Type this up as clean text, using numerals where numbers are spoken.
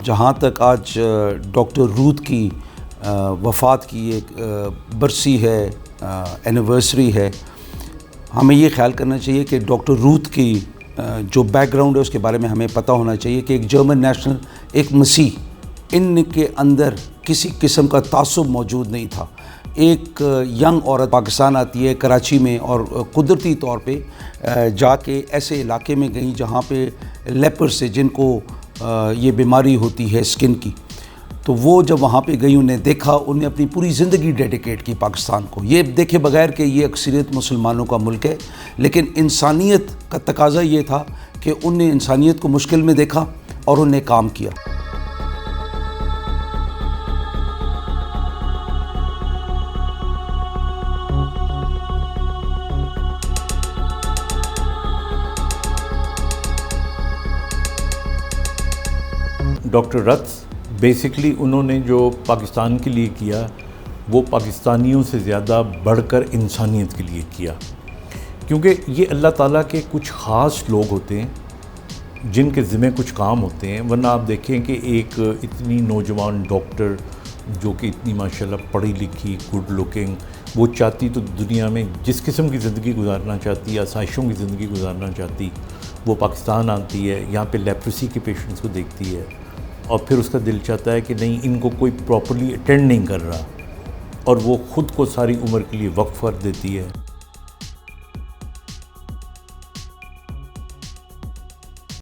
جہاں تک آج ڈاکٹر روت کی وفات کی ایک برسی ہے، اینیورسری ہے، ہمیں یہ خیال کرنا چاہیے کہ ڈاکٹر روت کی جو بیک گراؤنڈ ہے اس کے بارے میں ہمیں پتہ ہونا چاہیے کہ ایک جرمن نیشنل، ایک مسیح، ان کے اندر کسی قسم کا تعصب موجود نہیں تھا۔ ایک ینگ عورت پاکستان آتی ہے کراچی میں اور قدرتی طور پہ جا کے ایسے علاقے میں گئیں جہاں پہ لیپر سے جن کو یہ بیماری ہوتی ہے سکن کی، تو وہ جب وہاں پہ گئی انہیں دیکھا، انہیں اپنی پوری زندگی ڈیڈیکیٹ کی پاکستان کو، یہ دیکھے بغیر کہ یہ اکثریت مسلمانوں کا ملک ہے، لیکن انسانیت کا تقاضا یہ تھا کہ انہوں نے انسانیت کو مشکل میں دیکھا اور انہیں کام کیا۔ ڈاکٹر رتھ بیسکلی انہوں نے جو پاکستان کے لیے کیا وہ پاکستانیوں سے زیادہ بڑھ کر انسانیت کے لیے کیا، کیونکہ یہ اللہ تعالیٰ کے کچھ خاص لوگ ہوتے ہیں جن کے ذمہ کچھ کام ہوتے ہیں، ورنہ آپ دیکھیں کہ ایک اتنی نوجوان ڈاکٹر جو کہ اتنی ماشاءاللہ پڑھی لکھی، گڈ لکنگ، وہ چاہتی تو دنیا میں جس قسم کی زندگی گزارنا چاہتی، آسائشوں کی زندگی گزارنا چاہتی، وہ پاکستان آتی ہے، یہاں پہ لیپریسی کے پیشنٹس کو دیکھتی ہے، اور پھر اس کا دل چاہتا ہے کہ نہیں، ان کو کوئی پراپرلی اٹینڈ نہیں کر رہا، اور وہ خود کو ساری عمر کے لیے وقف کر دیتی ہے۔